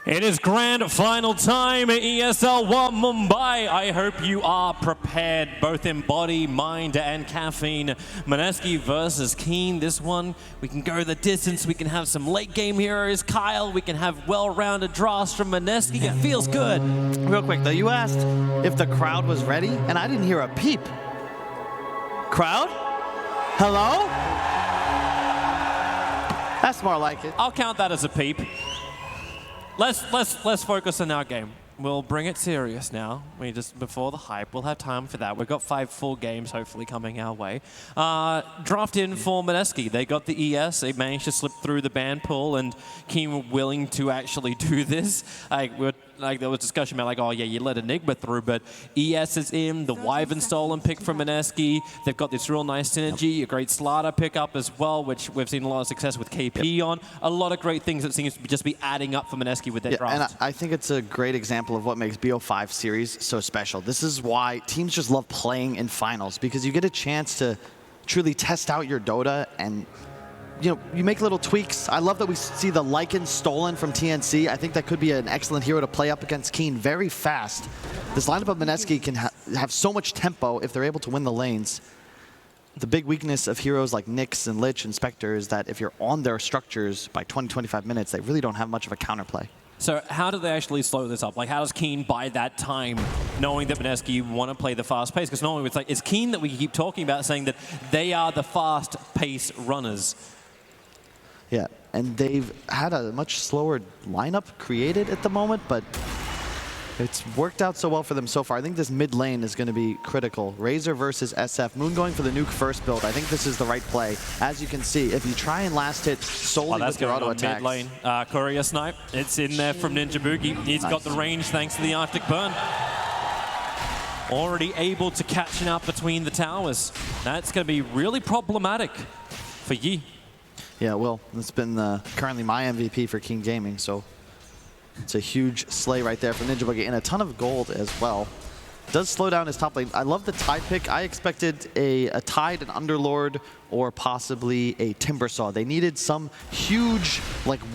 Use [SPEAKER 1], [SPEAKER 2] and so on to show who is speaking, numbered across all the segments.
[SPEAKER 1] It is grand final time at ESL One Mumbai. I hope you are prepared, both in body, mind, and caffeine. Mineski versus Keen. This one, we can go the distance. We can have some late game heroes. Kyle, we can have well-rounded drafts from Mineski. It feels good.
[SPEAKER 2] Real quick, though, you asked if the crowd was ready, and I didn't hear a peep. Crowd? Hello? That's more like it.
[SPEAKER 1] I'll count that as a peep. Let's focus on our game. We'll bring it serious now. Before the hype, we'll have time for that. We've got 5 full games hopefully coming our way. Draft in for Mineski. They got the ES. They managed to slip through the ban pool, and Keen were willing to actually do this. There was discussion about oh yeah, you let Enigma through, but ES is in, the Wyvern stolen pick from Mineski. They've got this real nice synergy, a great Slaughter pickup as well, which we've seen a lot of success with KP on. A lot of great things that seems to just be adding up for Mineski with their draft.
[SPEAKER 2] And I think it's a great example of what makes BO5 series so special. This is why teams just love playing in finals, because you get a chance to truly test out your Dota and you make little tweaks. I love that we see the Lycan stolen from TNC. I think that could be an excellent hero to play up against Keen very fast. This lineup of Mineski can have so much tempo if they're able to win the lanes. The big weakness of heroes like Nyx and Lich and Spectre is that if you're on their structures by 20-25 minutes, they really don't have much of a counterplay.
[SPEAKER 1] So how do they actually slow this up? How does Keen buy that time, knowing that Mineski want to play the fast pace? Because normally it's Keen that we keep talking about, saying that they are the fast pace runners.
[SPEAKER 2] Yeah, and they've had a much slower lineup created at the moment, but it's worked out so well for them so far. I think this mid lane is going to be critical. Razor versus SF. Moon going for the nuke first build. I think this is the right play. As you can see, if you try and last hit solely with your auto attacks.
[SPEAKER 1] Mid lane. Courier snipe. It's in there from Ninja Boogie. He's got the range thanks to the Arctic Burn. Already able to catch up between the towers. That's going to be really problematic for Yi.
[SPEAKER 2] Yeah, well, it's been currently my MVP for King Gaming, so it's a huge slay right there from Ninja Boogie, and a ton of gold as well. Does slow down his top lane. I love the Tide pick. I expected a Tide, an Underlord, or possibly a Timbersaw. They needed some huge,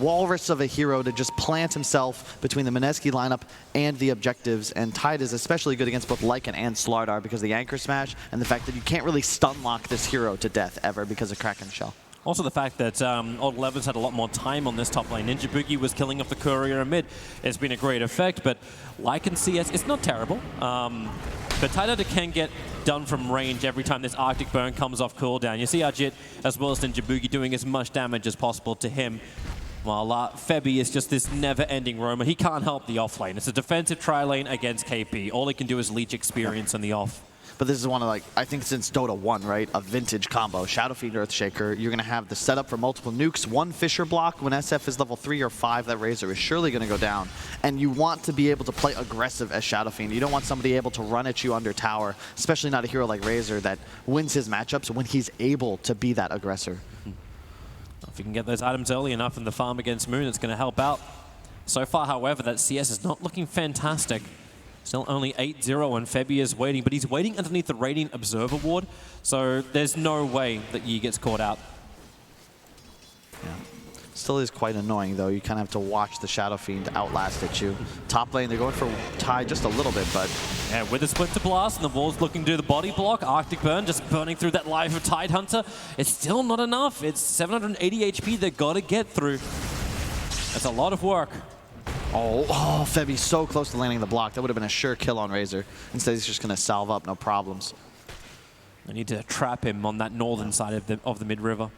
[SPEAKER 2] walrus of a hero to just plant himself between the Mineski lineup and the objectives, and Tide is especially good against both Lycan and Slardar because of the Anchor Smash and the fact that you can't really stun lock this hero to death ever because of Kraken Shell.
[SPEAKER 1] Also the fact that Old Levens had a lot more time on this top lane. Ninja Boogie was killing off the Courier in mid. It's been a great effect, but Lycan CS, it's not terrible. But Tide can get done from range every time this Arctic Burn comes off cooldown. You see Arjit as well as Ninja Boogie doing as much damage as possible to him. While Febby is just this never-ending roamer. He can't help the off lane. It's a defensive tri-lane against KP. All he can do is leech experience on the off.
[SPEAKER 2] But this is one of, I think since Dota 1, right, a vintage combo. Shadow Fiend, Earthshaker, you're going to have the setup for multiple nukes, one Fissure block. When SF is level 3 or 5, that Razor is surely going to go down. And you want to be able to play aggressive as Shadow Fiend. You don't want somebody able to run at you under tower, especially not a hero like Razor that wins his matchups when he's able to be that aggressor.
[SPEAKER 1] If you can get those items early enough in the farm against Moon, it's going to help out. So far, however, that CS is not looking fantastic. Still only 8-0, and Febby is waiting, but he's waiting underneath the Radiant Observer ward, so there's no way that Yi gets caught out.
[SPEAKER 2] Yeah. Still is quite annoying, though. You kind of have to watch the Shadow Fiend outlast at you. Top lane, they're going for Tide just a little bit, but...
[SPEAKER 1] Yeah, with the Splinter Blast and the Wall's looking to do the body block, Arctic Burn just burning through that life of Tide Hunter. It's still not enough. It's 780 HP they've got to get through. That's a lot of work.
[SPEAKER 2] Oh, Febby's so close to landing the block. That would have been a sure kill on Razor. Instead, he's just going to salve up, no problems.
[SPEAKER 1] I need to trap him on that northern side of the mid-river.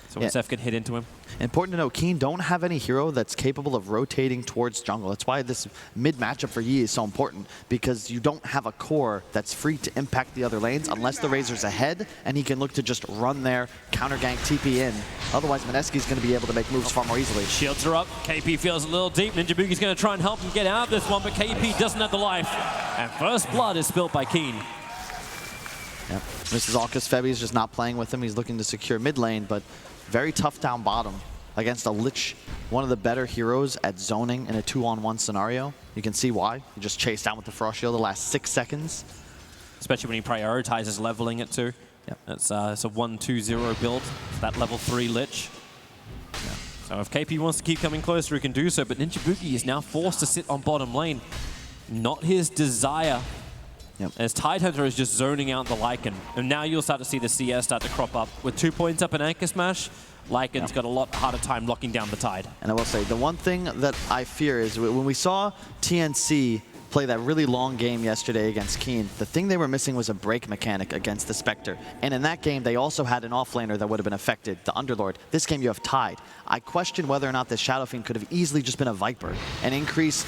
[SPEAKER 1] So SF can hit into him.
[SPEAKER 2] Important to note, Keen don't have any hero that's capable of rotating towards jungle. That's why this mid matchup for Yi is so important, because you don't have a core that's free to impact the other lanes unless the Razor's ahead and he can look to just run there, counter gank, TP in. Otherwise, Mineski's going to be able to make moves far more easily.
[SPEAKER 1] Shields are up. KP feels a little deep. Ninja Boogie's going to try and help him get out of this one, but KP doesn't have the life. And first blood is spilt by Keen.
[SPEAKER 2] Yep. This is all because Febby's just not playing with him. He's looking to secure mid lane, but very tough down bottom against a Lich, one of the better heroes at zoning in a 2-on-1 scenario. You can see why. He just chased down with the Frost Shield the last 6 seconds.
[SPEAKER 1] Especially when he prioritizes leveling it too.
[SPEAKER 2] Yep.
[SPEAKER 1] It's a 1-2-0 build. That level 3 Lich.
[SPEAKER 2] Yeah.
[SPEAKER 1] So if KP wants to keep coming closer, he can do so, but Ninja Boogie is now forced to sit on bottom lane. Not his desire.
[SPEAKER 2] Yep.
[SPEAKER 1] As Tidehunter is just zoning out the Lycan. And now you'll start to see the CS start to crop up. With 2 points up in Anchor Smash, Lycan's got a lot harder time locking down the Tide.
[SPEAKER 2] And I will say, the one thing that I fear is when we saw TNC play that really long game yesterday against Keen, the thing they were missing was a break mechanic against the Spectre. And in that game, they also had an offlaner that would have been affected, the Underlord. This game, you have Tide. I question whether or not this Shadow Fiend could have easily just been a Viper and increased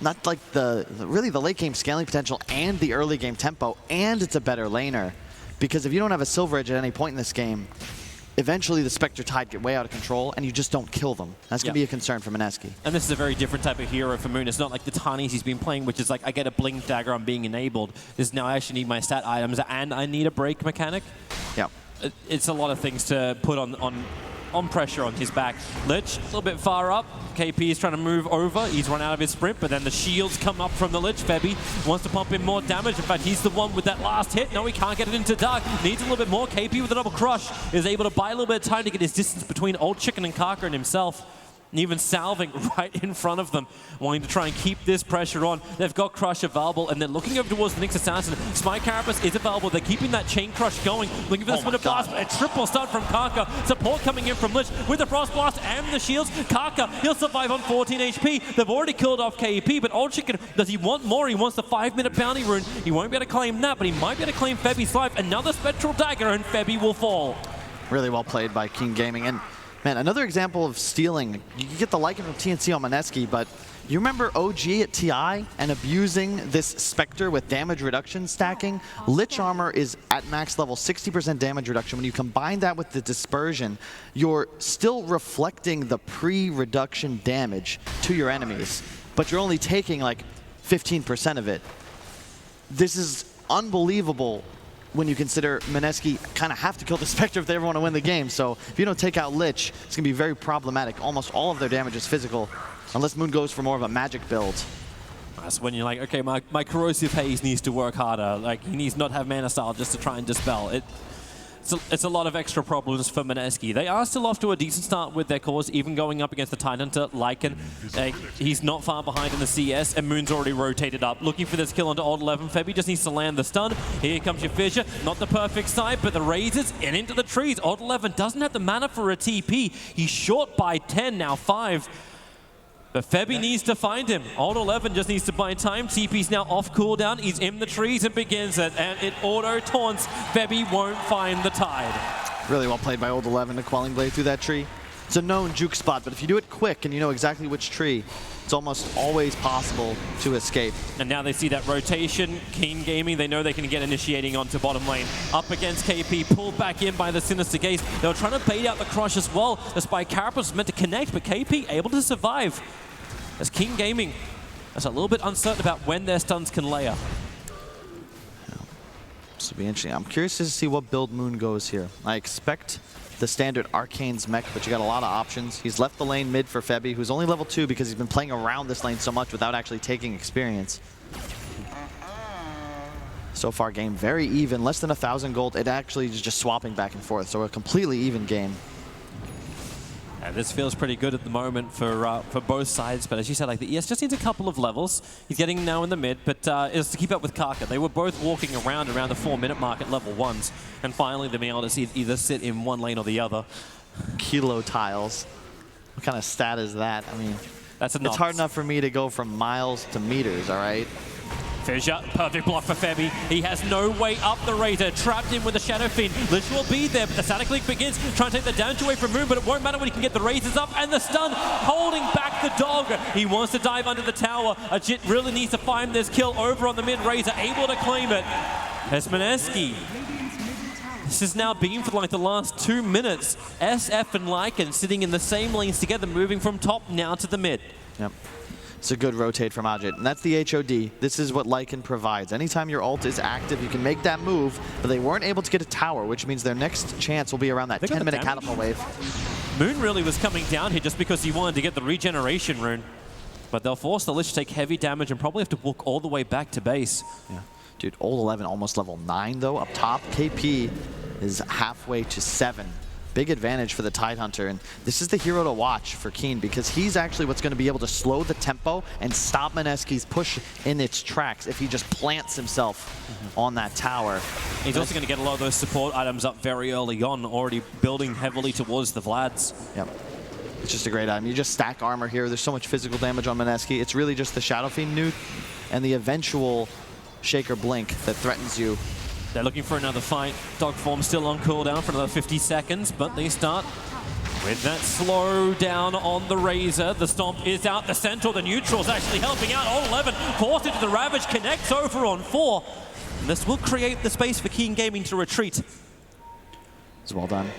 [SPEAKER 2] not like really the late game scaling potential and the early game tempo, and it's a better laner. Because if you don't have a Silver Edge at any point in this game, eventually the Spectre Tide get way out of control and you just don't kill them. That's going to be a concern for Mineski.
[SPEAKER 1] And this is a very different type of hero for Moon. It's not like the Tarnies he's been playing, which is like, I get a Blink Dagger, I'm being enabled. This is now I actually need my stat items and I need a break mechanic.
[SPEAKER 2] Yeah.
[SPEAKER 1] It's a lot of things to put on pressure on his back. Lich, a little bit far up. KP is trying to move over. He's run out of his sprint, but then the shields come up from the Lich. Febby wants to pump in more damage. In fact, he's the one with that last hit. No, he can't get it into Dark. Needs a little bit more. KP with a double crush is able to buy a little bit of time to get his distance between Old Chicken and Kaka and himself. And even salving right in front of them, wanting to try and keep this pressure on. They've got Crush available, and they're looking over towards the next assassin. Spy Carapace is available. They're keeping that Chain Crush going, looking for the Splinter Blast. A triple stun from Kaka. Support coming in from Lich with the Frost Blast and the shields. Kaka, he'll survive on 14 HP. They've already killed off KP, but Old Chicken, does he want more? He wants the 5-minute bounty rune. He won't be able to claim that, but he might be able to claim Febby's life. Another Spectral Dagger, and Febby will fall.
[SPEAKER 2] Really well played by King Gaming. And man, another example of stealing. You get the Lycan from TNC on Mineski, but you remember OG at TI and abusing this Spectre with damage reduction stacking? Lich Armor is at max level 60% damage reduction. When you combine that with the dispersion, you're still reflecting the pre-reduction damage to your enemies, but you're only taking like 15% of it. This is unbelievable when you consider Mineski kind of have to kill the Spectre if they ever want to win the game. So if you don't take out Lich, it's going to be very problematic. Almost all of their damage is physical, unless Moon goes for more of a magic build.
[SPEAKER 1] That's when you're like, okay, my Corrosive Haze needs to work harder. Like, he needs not have Mana Style just to try and dispel it. It's a lot of extra problems for Mineski. They are still off to a decent start with their cores, even going up against the Tidehunter, Lycan. He's not far behind in the CS, and Moon's already rotated up. Looking for this kill onto Old 11. Febby just needs to land the stun. Here comes your Fissure. Not the perfect side, but the razors and into the trees. Old 11 doesn't have the mana for a TP. He's short by 10, now 5. But Febby needs to find him. Old 11 just needs to buy time. TP's now off cooldown. He's in the trees and begins it. And it auto-taunts. Febby won't find the Tide.
[SPEAKER 2] Really well played by Old 11 to Quelling Blade through that tree. It's a known juke spot, but if you do it quick and you know exactly which tree, it's almost always possible to escape.
[SPEAKER 1] And now they see that rotation. Keen Gaming, they know they can get initiating onto bottom lane. Up against KP, pulled back in by the Sinister Gaze. They were trying to bait out the Crush as well. The Spy Carapace was meant to connect, but KP able to survive. As King Gaming is a little bit uncertain about when their stuns can layer.
[SPEAKER 2] This will be interesting. I'm curious to see what build Moon goes here. I expect the standard Arcane's mech, but you got a lot of options. He's left the lane mid for Febby, who's only level 2 because he's been playing around this lane so much without actually taking experience. So far, game very even, less than 1,000 gold. It actually is just swapping back and forth, so a completely even game.
[SPEAKER 1] Yeah, this feels pretty good at the moment for both sides, but as you said, like the ES just needs a couple of levels. He's getting now in the mid, but it's to keep up with Kaka. They were both walking around the 4-minute mark at level 1s, and finally they've been able to see either sit in one lane or the other.
[SPEAKER 2] Kilo tiles. What kind of stat is that? I mean,
[SPEAKER 1] it's
[SPEAKER 2] hard enough for me to go from miles to meters, all right?
[SPEAKER 1] Fissure, perfect block for Febby. He has no way up the Razor, trapped in with the Shadow Fiend. Lich will be there, but the Static Leak begins, trying to take the damage away from Moon, but it won't matter when he can get the Razors up, and the stun, holding back the dog. He wants to dive under the tower. Ajit really needs to find this kill over on the mid Razor, able to claim it. As Mineski. This has now been for like the last 2 minutes. SF and Lycan sitting in the same lanes together, moving from top now to the mid.
[SPEAKER 2] Yep. It's a good rotate from Ajit, and that's the HOD. This is what Lycan provides. Anytime your ult is active, you can make that move, but they weren't able to get a tower, which means their next chance will be around that 10-minute catapult wave.
[SPEAKER 1] Moon really was coming down here just because he wanted to get the regeneration rune, but they'll force the Lich to take heavy damage and probably have to walk all the way back to base.
[SPEAKER 2] Yeah. Dude, Old 11 almost level 9 though, up top. KP is halfway to 7. big advantage for the Tidehunter, and this is the hero to watch for Keen because he's actually what's going to be able to slow the tempo and stop Mineski's push in its tracks if he just plants himself on that tower.
[SPEAKER 1] He's also going to get a lot of those support items up very early on, already building heavily towards the Vlads.
[SPEAKER 2] Yep. It's just a great item. You just stack armor here. There's so much physical damage on Mineski. It's really just the Shadow Fiend nuke and the eventual Shaker Blink that threatens you.
[SPEAKER 1] They're looking for another fight. Dog form still on cooldown for another 50 seconds, but they start with that slow down on the Razor. The Stomp is out. The Centaur, the neutral's actually helping out. All 11 forced into the Ravage, connects over on 4. And this will create the space for Keen Gaming to retreat.
[SPEAKER 2] It's well done.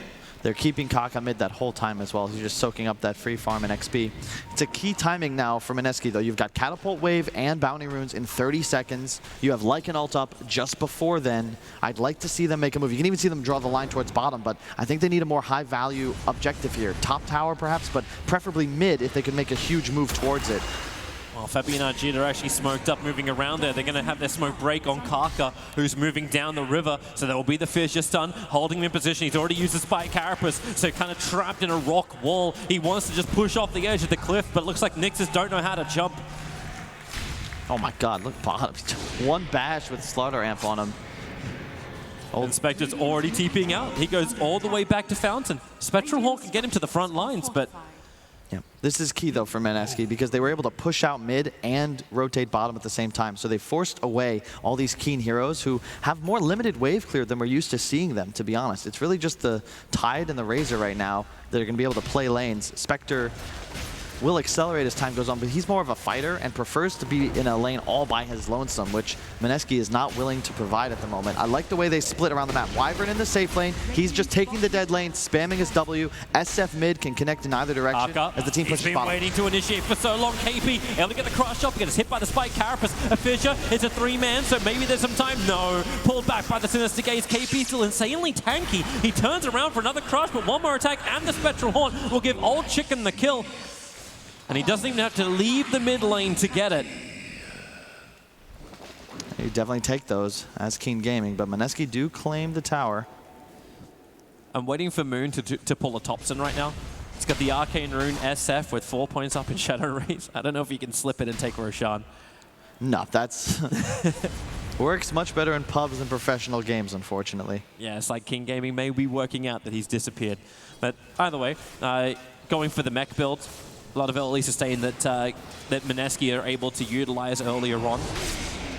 [SPEAKER 2] They're keeping Kaka mid that whole time as well. He's just soaking up that free farm and XP. It's a key timing now for Mineski, though. You've got Catapult Wave and Bounty Runes in 30 seconds. You have Lycan ult up just before then. I'd like to see them make a move. You can even see them draw the line towards bottom, but I think they need a more high-value objective here. Top tower, perhaps, but preferably mid if they can make a huge move towards it.
[SPEAKER 1] Well, Fabi and Arjit are actually smoked up moving around there. They're going to have their smoke break on Kaka, who's moving down the river. So there will be the Fissure stun, holding him in position. He's already used the Spike Carapace, so kind of trapped in a rock wall. He wants to just push off the edge of the cliff, but it looks like Nixes don't know how to jump.
[SPEAKER 2] Oh my god, look bottom. One bash with Slaughter Amp on him.
[SPEAKER 1] And Spectre's already TPing out. He goes all the way back to Fountain. Spectral Hawk can get him to the front lines, but...
[SPEAKER 2] Yeah. This is key, though, for Mineski because they were able to push out mid and rotate bottom at the same time. So they forced away all these Keen heroes who have more limited wave clear than we're used to seeing them, to be honest. It's really just the Tide and the Razor right now that are going to be able to play lanes. Spectre will accelerate as time goes on, but he's more of a fighter and prefers to be in a lane all by his lonesome, which Mineski is not willing to provide at the moment. I like the way they split around the map. Wyvern in the safe lane. He's just taking the dead lane, spamming his W. SF mid can connect in either direction as the team pushes bottom.
[SPEAKER 1] He's been waiting to initiate for so long. KP able to get the cross shot, gets hit by the Spike Carapace. A Fissure, it's a 3-man, so maybe there's some time. No, pulled back by the Sinister Gaze. KP still insanely tanky. He turns around for another crush, but one more attack and the Spectral Horn will give Old Chicken the kill. And he doesn't even have to leave the mid lane to get it.
[SPEAKER 2] You definitely take those as Keen Gaming, but Mineski do claim the tower.
[SPEAKER 1] I'm waiting for Moon to pull a Thompson right now. He's got the Arcane Rune SF with 4 points up in Shadow Rays. I don't know if he can slip it and take Roshan.
[SPEAKER 2] No, that's... works much better in pubs than professional games, unfortunately.
[SPEAKER 1] Yeah, it's like King Gaming may be working out that he's disappeared. But either way, going for the mech build. A lot of early sustain that Mineski are able to utilize earlier on.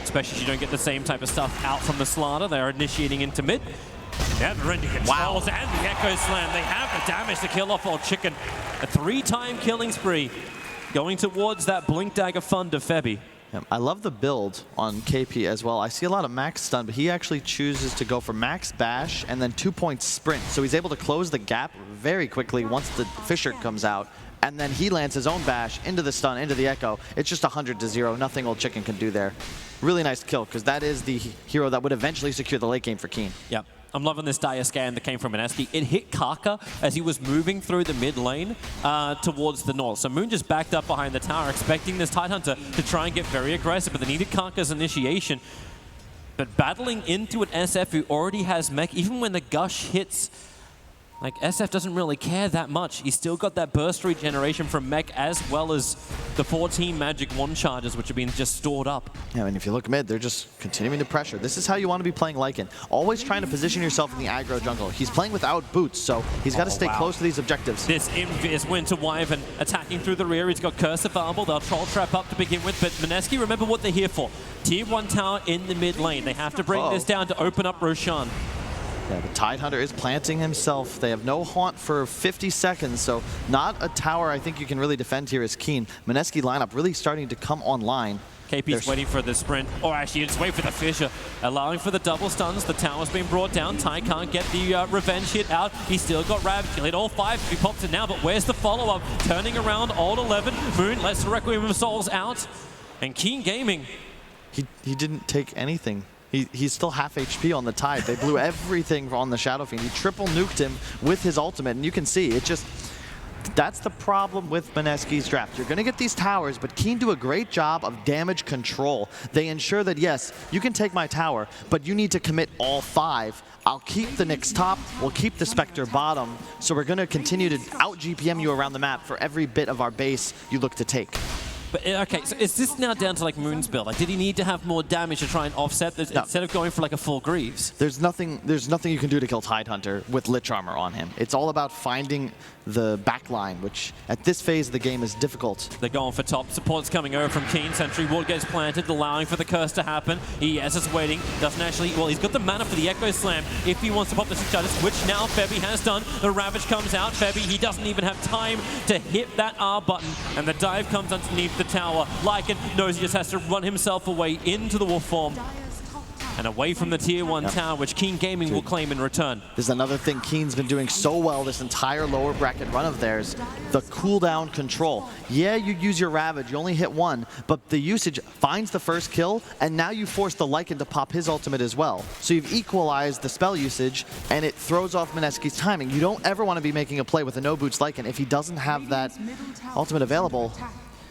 [SPEAKER 1] Especially if you don't get the same type of stuff out from the Slaughter. They're initiating into mid. They have the Rending Controls and the Echo Slam. They have the damage to kill off Old Chicken. A 3-time killing spree going towards that Blink Dagger Fund of Febi.
[SPEAKER 2] Yeah, I love the build on KP as well. I see a lot of max stun, but he actually chooses to go for max bash and then 2-point sprint. So he's able to close the gap very quickly once the Fissure comes out. And then he lands his own bash into the stun, into the Echo. It's just 100-0. Nothing Old Chicken can do there. Really nice kill, because that is the hero that would eventually secure the late game for Keen.
[SPEAKER 1] Yep. I'm loving this dire scan that came from Mineski. It hit Kaka as he was moving through the mid lane towards the north. So Moon just backed up behind the tower, expecting this Tidehunter to try and get very aggressive, but they needed Kaka's initiation. But battling into an SF who already has mech, even when the Gush hits, like, SF doesn't really care that much. He's still got that burst regeneration from mech as well as the 14 magic wand charges, which have been just stored up.
[SPEAKER 2] Yeah, I mean, if you look mid, they're just continuing to pressure. This is how you want to be playing Lycan. Always trying to position yourself in the aggro jungle. He's playing without boots, so he's got to stay close to these objectives.
[SPEAKER 1] This Invis Winter Wyvern attacking through the rear. He's got Curse of Arble. They'll Troll Trap up to begin with, but Mineski, remember what they're here for. Tier 1 tower in the mid lane. They have to bring this down to open up Roshan.
[SPEAKER 2] Yeah, the Tidehunter is planting himself. They have no haunt for 50 seconds, so not a tower I think you can really defend here as Keen. Mineski lineup really starting to come online.
[SPEAKER 1] KP's waiting for the sprint, or actually just wait for the Fissure, allowing for the double stuns. The tower's been brought down. Ty can't get the revenge hit out. He's still got Ravage. He'll hit all 5 if he pops it now, but where's the follow-up? Turning around, Old 11. Moon lets the Requiem of Souls out, and Keen Gaming.
[SPEAKER 2] He didn't take anything. He's still half HP on the Tide. They blew everything on the Shadow Fiend. He triple nuked him with his ultimate, and you can see it just... That's the problem with Mineski's draft. You're going to get these towers, but Keen do a great job of damage control. They ensure that, yes, you can take my tower, but you need to commit all 5. I'll keep the Nyx top, we'll keep the Spectre bottom, so we're going to continue to out-GPM you around the map for every bit of our base you look to take.
[SPEAKER 1] But okay, so is this now down to like Moon's build? Like, did he need to have more damage to try and offset this instead of going for like a full Greaves?
[SPEAKER 2] There's nothing you can do to kill Tidehunter with Lich Armor on him. It's all about finding the backline, which at this phase of the game is difficult.
[SPEAKER 1] They're going for top. Support's coming over from Keen. Sentry Ward gets planted, allowing for the curse to happen. ES is waiting. Doesn't actually... Well, he's got the mana for the Echo Slam if he wants to pop the Six-Charges, which now Febby has done. The Ravage comes out. Febby, he doesn't even have time to hit that R button, and the dive comes underneath the tower. Lycan knows he just has to run himself away into the wolf form and away from the tier 1 tower, which Keen Gaming will claim in return.
[SPEAKER 2] There's another thing Keen's been doing so well this entire lower bracket run of theirs, the cooldown control. Yeah, you use your Ravage, you only hit 1, but the usage finds the first kill, and now you force the Lycan to pop his ultimate as well. So you've equalized the spell usage, and it throws off Mineski's timing. You don't ever want to be making a play with a no-boots Lycan if he doesn't have that ultimate available.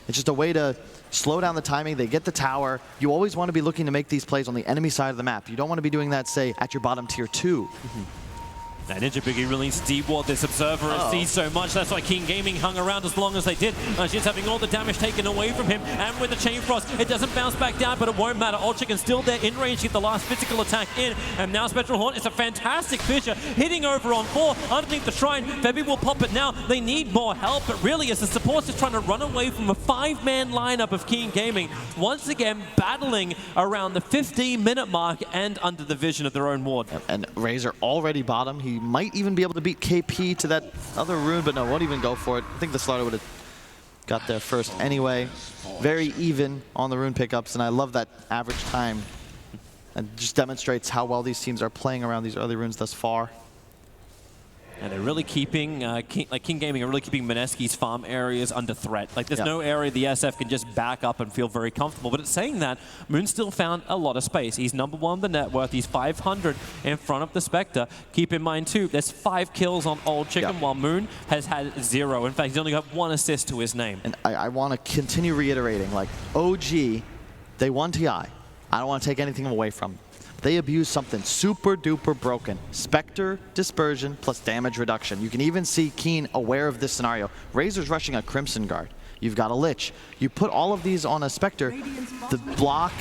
[SPEAKER 2] It's just a way to slow down the timing. They get the tower. You always want to be looking to make these plays on the enemy side of the map. You don't want to be doing that, say, at your bottom tier 2.
[SPEAKER 1] Now Ninja Biggie released Deep Ward. This Observer has seized so much. That's why King Gaming hung around as long as they did. She's having all the damage taken away from him. And with the Chain Frost, it doesn't bounce back down, but it won't matter. Old Chicken's still there in range to get the last physical attack in. And now Spectral Horn is a fantastic Fissure hitting over on 4 underneath the Shrine. Febby will pop it now. They need more help, but really as the support's just trying to run away from a 5-man lineup of King Gaming. Once again, battling around the 15-minute mark and under the vision of their own ward.
[SPEAKER 2] And Razor already bottom. He might even be able to beat KP to that other rune, but no, won't even go for it. I think the Slaughter would have got there first anyway. Very even on the rune pickups, and I love that average time. It just demonstrates how well these teams are playing around these early runes thus far.
[SPEAKER 1] And they're really keeping, King Gaming are really keeping Mineski's farm areas under threat. Like, there's no area the SF can just back up and feel very comfortable. But it's saying that, Moon still found a lot of space. He's #1 in the net worth. He's 500 in front of the Spectre. Keep in mind, too, there's 5 kills on Old Chicken, while Moon has had 0. In fact, he's only got 1 assist to his name.
[SPEAKER 2] And I want to continue reiterating, like, OG, they won TI. I don't want to take anything away from them. They abuse something super duper broken. Spectre, dispersion, plus damage reduction. You can even see Keen aware of this scenario. Razor's rushing a Crimson Guard. You've got a Lich. You put all of these on a Spectre, the block,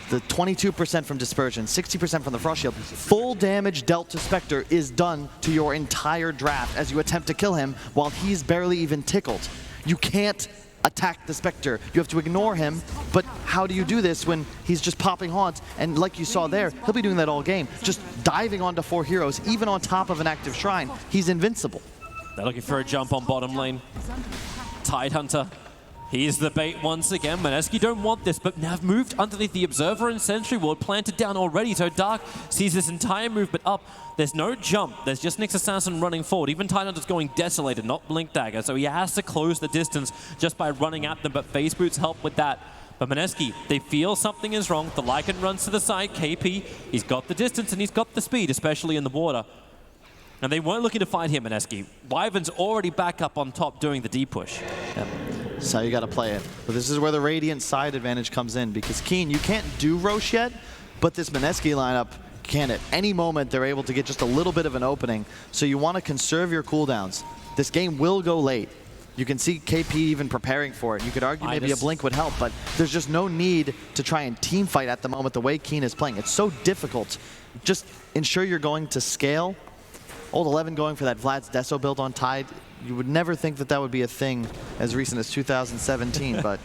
[SPEAKER 2] the 22% from dispersion, 60% from the Frost Shield, full damage dealt to Spectre is done to your entire draft as you attempt to kill him while he's barely even tickled. You can't attack the Spectre. You have to ignore him, but how do you do this when he's just popping haunts? And like you saw there, he'll be doing that all game, just diving onto 4 heroes, even on top of an active Shrine. He's invincible.
[SPEAKER 1] They're looking for a jump on bottom lane. Tidehunter, he's the bait once again. Mineski don't want this, but now moved underneath the Observer and Sentry Ward, planted down already, so Dark sees this entire movement up. There's no jump, there's just Nyx Assassin running forward. Even Tidehunter's going Desolated, not Blink Dagger, so he has to close the distance just by running at them, but Phase Boots help with that. But Mineski, they feel something is wrong. The Lycan runs to the side. KP, he's got the distance and he's got the speed, especially in the water. And they weren't looking to fight him, Mineski. Wyvern's already back up on top doing the deep push.
[SPEAKER 2] Yep. That's how you got to play it. But this is where the Radiant side advantage comes in, because Keen, you can't do Rosh yet, but this Mineski lineup can. At any moment, they're able to get just a little bit of an opening. So you want to conserve your cooldowns. This game will go late. You can see KP even preparing for it. You could argue maybe a Blink would help, but there's just no need to try and team fight at the moment the way Keen is playing. It's so difficult. Just ensure you're going to scale. Old 11 going for that Vlad's Deso build on Tide. You would never think that that would be a thing as recent as 2017, but...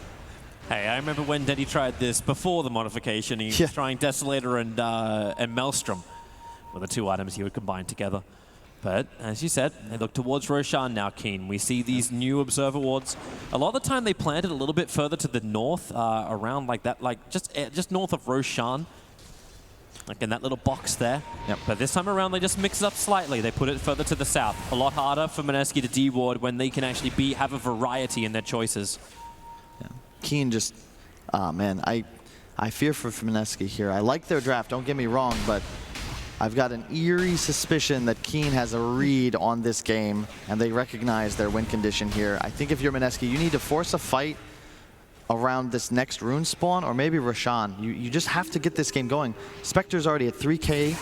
[SPEAKER 1] Hey, I remember when Denny tried this before the modification. He was trying Desolator and Maelstrom were the 2 items he would combine together. But as you said, they look towards Roshan now, Keen. We see these new Observer wards. A lot of the time they planted a little bit further to the north, around like that, like just north of Roshan. Like in that little box there.
[SPEAKER 2] Yep.
[SPEAKER 1] But this time around, they just mix it up slightly. They put it further to the south. A lot harder for Mineski to de-ward when they can actually have a variety in their choices.
[SPEAKER 2] Yeah. Keen just, man, I fear for Mineski here. I like their draft, don't get me wrong, but I've got an eerie suspicion that Keen has a read on this game, and they recognize their win condition here. I think if you're Mineski, you need to force a fight around this next rune spawn, or maybe Roshan. You just have to get this game going. Spectre's already at 3K.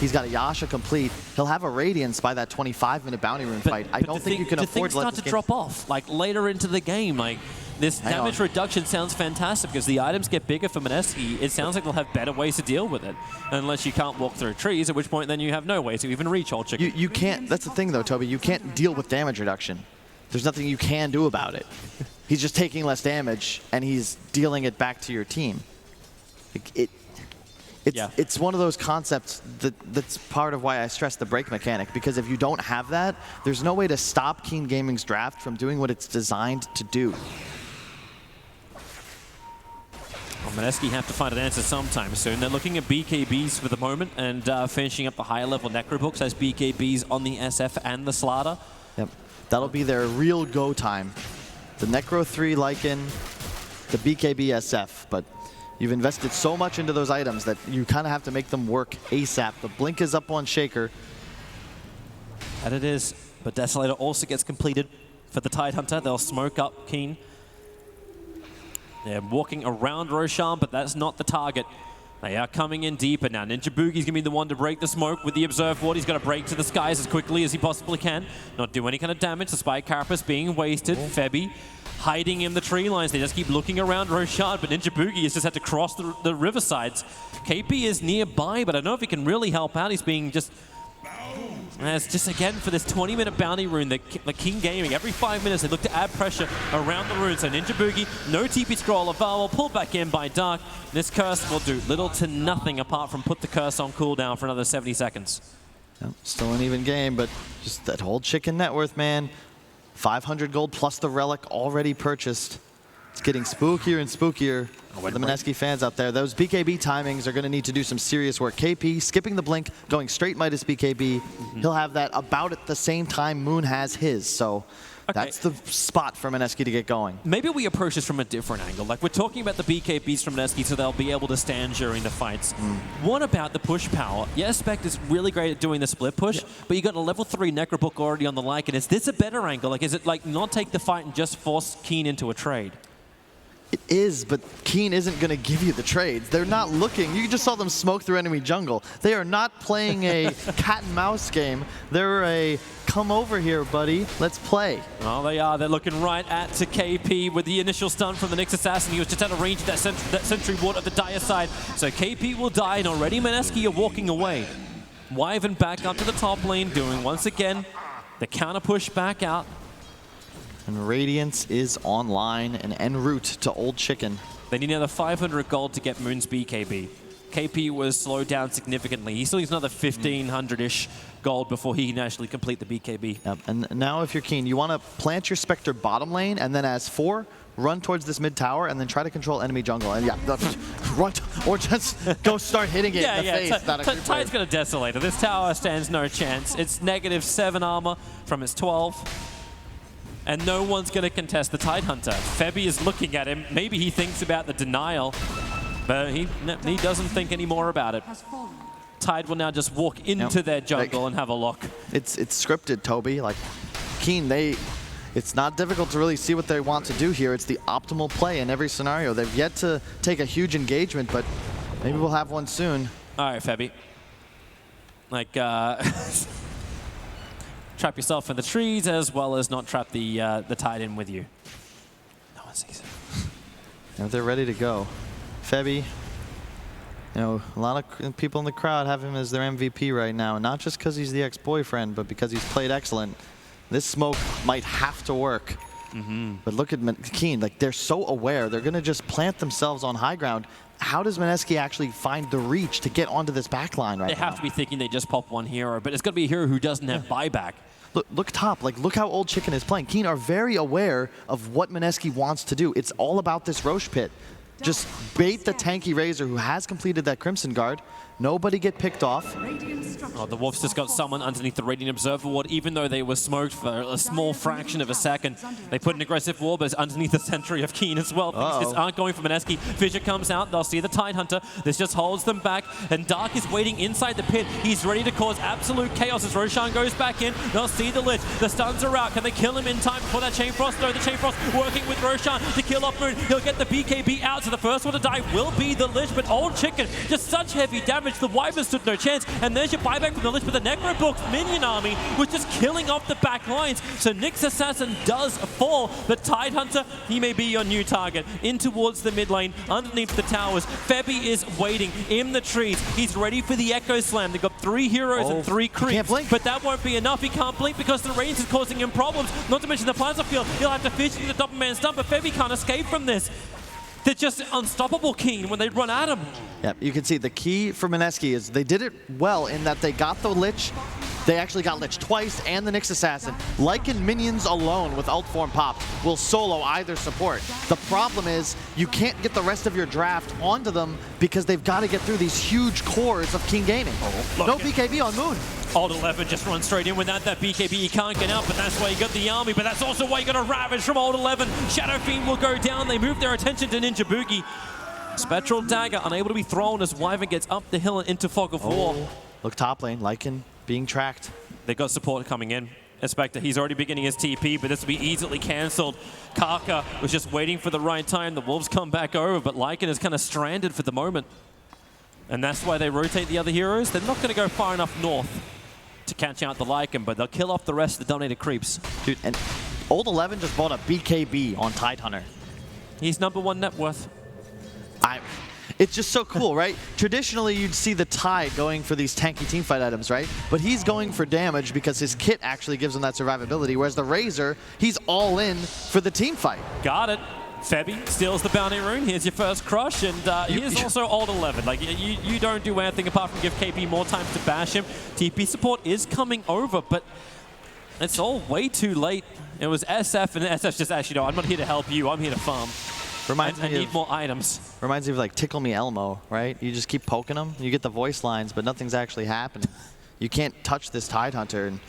[SPEAKER 2] He's got a Yasha complete. He'll have a Radiance by that 25-minute bounty rune fight. I don't think you can afford to let this game
[SPEAKER 1] drop off, like later into the game. Like this damage reduction sounds fantastic because the items get bigger for Mineski. It sounds like they'll have better ways to deal with it, unless you can't walk through trees, at which point then you have no way to even reach Old Chicken.
[SPEAKER 2] You can't. That's the thing, though, Toby. You can't deal with damage reduction. There's nothing you can do about it. He's just taking less damage, and he's dealing it back to your team. It's one of those concepts that's part of why I stress the break mechanic, because if you don't have that, there's no way to stop Keen Gaming's draft from doing what it's designed to do.
[SPEAKER 1] Well, Mineski have to find an answer sometime soon. They're looking at BKBs for the moment and finishing up the higher level Necrobooks as BKBs on the SF and the Slaughter.
[SPEAKER 2] Yep, that'll be their real go time. The Necro 3 Lycan, the BKB SF, but you've invested so much into those items that you kind of have to make them work ASAP. The blink is up on Shaker.
[SPEAKER 1] And it is, but Desolator also gets completed for the Tidehunter. They'll smoke up Keen. They're walking around Roshan, but that's not the target. They are coming in deeper now. Ninja Boogie's going to be the one to break the smoke with the Observe Ward. He's got to break to the skies as quickly as he possibly can. Not do any kind of damage despite Carapace being wasted. Febby hiding in the tree lines. They just keep looking around Roshan, but Ninja Boogie has just had to cross the riversides. KP is nearby, but I don't know if he can really help out. He's being just... As just again for this 20-minute bounty rune, the King Gaming, every 5 minutes they look to add pressure around the rune. So Ninja Boogie, no TP scroll available, pulled back in by Dark. This curse will do little to nothing apart from put the curse on cooldown for another 70 seconds.
[SPEAKER 2] Yep, still an even game, but just that whole chicken net worth, man. 500 gold plus the relic already purchased. It's getting spookier and spookier. The Mineski fans out there, those BKB timings are going to need to do some serious work. KP skipping the blink, going straight Midas BKB. He'll have that about at the same time Moon has his. So that's the spot for Mineski to get going.
[SPEAKER 1] Maybe we approach this from a different angle. Like, we're talking about the BKBs from Mineski so they'll be able to stand during the fights. What about the push power? Yes, Spectre's really great at doing the split push, but you got a level 3 Necrobook already on the Lycan. Is this a better angle? Like, is it like not take the fight and just force Keen into a trade?
[SPEAKER 2] It is, but Keen isn't going to give you the trades. They're not looking. You just saw them smoke through enemy jungle. They are not playing a cat and mouse game. They're a come over here, buddy. Let's play.
[SPEAKER 1] Oh, they are. They're looking right at to KP with the initial stun from the Nyx Assassin. He was just out of range of that Sentry Ward at the dire side. So KP will die, and already Mineski are walking away. Wyvern back up to the top lane, doing once again the counter push back out.
[SPEAKER 2] And Radiance is online and en route to Old Chicken.
[SPEAKER 1] They need another 500 gold to get Moon's BKB. KP was slowed down significantly. He still needs another 1,500-ish gold before he can actually complete the BKB.
[SPEAKER 2] Yep. And now if you're Keen, you want to plant your Spectre bottom lane, and then as 4, run towards this mid tower, and then try to control enemy jungle. And run, or just go start hitting it in the face.
[SPEAKER 1] Tide's got a Desolator. This tower stands no chance. It's -7 armor from its 12. And no one's going to contest the Tidehunter. Febby is looking at him. Maybe he thinks about the denial, but he doesn't think any more about it. Tide will now just walk into their jungle and have a look.
[SPEAKER 2] It's scripted, Toby. Like, Keen, it's not difficult to really see what they want to do here. It's the optimal play in every scenario. They've yet to take a huge engagement, but maybe we'll have one soon.
[SPEAKER 1] All right, Febby. Like, trap yourself in the trees as well as not trap the Tide in with you. No one sees it.
[SPEAKER 2] Now they're ready to go. Febby, a lot of people in the crowd have him as their MVP right now, not just because he's the ex-boyfriend, but because he's played excellent. This smoke might have to work. But look at Keen, like, they're so aware. They're going to just plant themselves on high ground. How does Mineski actually find the reach to get onto this backline right now?
[SPEAKER 1] They have to be thinking they just pop one hero, but it's got to be a hero who doesn't have buyback.
[SPEAKER 2] Look top, like, look how Old Chicken is playing. Keen are very aware of what Mineski wants to do. It's all about this Roche pit. Just bait the tanky Razor who has completed that Crimson Guard, Nobody get picked off.
[SPEAKER 1] Oh, the Wolves just got someone underneath the Radiant Observer ward, even though they were smoked for a small fraction of a second. They put an aggressive ward, but it's underneath the sentry of Keen as well. Things just aren't going for Mineski. Fissure comes out, they'll see the Tidehunter. This just holds them back, and Dark is waiting inside the pit. He's ready to cause absolute chaos as Roshan goes back in. They'll see the Lich. The stuns are out. Can they kill him in time before that Chain Frost? No, the Chain Frost working with Roshan to kill off Moon. He'll get the BKB out, so the first one to die will be the Lich, but Old Chicken, just such heavy damage. The Wyvern stood no chance, and there's your buyback from the Lich, but the Necrobook's minion army was just killing off the back lines. So Nyx Assassin does fall, but Tidehunter, he may be your new target. In towards the mid lane, underneath the towers. Febby is waiting in the trees. He's ready for the Echo Slam. They've got 3 heroes and 3 creeps, but that won't be enough. He can't blink because the range is causing him problems. Not to mention the Plasma Field. He'll have to fish into the Doppelman stun, but Febby can't escape from this. They're just unstoppable, Keen, when they run at him.
[SPEAKER 2] Yep, you can see the key for Mineski is they did it well in that they got the Lich. They actually got Lich twice and the Nyx Assassin. Lycan minions alone with ult form pop will solo either support. The problem is you can't get the rest of your draft onto them because they've got to get through these huge cores of King Gaming. No BKB on Moon.
[SPEAKER 1] Old 11 just runs straight in without that BKB. He can't get out, but that's why you got the army. But that's also why you got a Ravage from Old 11. Shadow Fiend will go down. They move their attention to Ninja Boogie. Spectral Dagger unable to be thrown as Wyvern gets up the hill and into Fog of War.
[SPEAKER 2] Look top lane, Lycan being tracked.
[SPEAKER 1] They got support coming in. Spectre, he's already beginning his TP, but this will be easily cancelled. Karka was just waiting for the right time. The Wolves come back over, but Lycan is kind of stranded for the moment. And that's why they rotate the other heroes. They're not going to go far enough north to catch out the Lycan, but they'll kill off the rest of the dominated creeps.
[SPEAKER 2] Dude, and Old 11 just bought a BKB on Tidehunter.
[SPEAKER 1] He's #1 net worth.
[SPEAKER 2] It's just so cool, right? Traditionally, you'd see the Tide going for these tanky teamfight items, right? But he's going for damage because his kit actually gives him that survivability, whereas the Razor, he's all in for the teamfight.
[SPEAKER 1] Got it. Febby steals the bounty rune. Here's your first crush, and here's also Old 11. Like, you don't do anything apart from give KP more time to bash him. TP support is coming over, but it's all way too late. It was SF, and SF just actually, no, I'm not here to help you. I'm here to farm. I need more items.
[SPEAKER 2] Reminds me of like Tickle Me Elmo, right? You just keep poking them, you get the voice lines, but nothing's actually happening. You can't touch this Tidehunter. And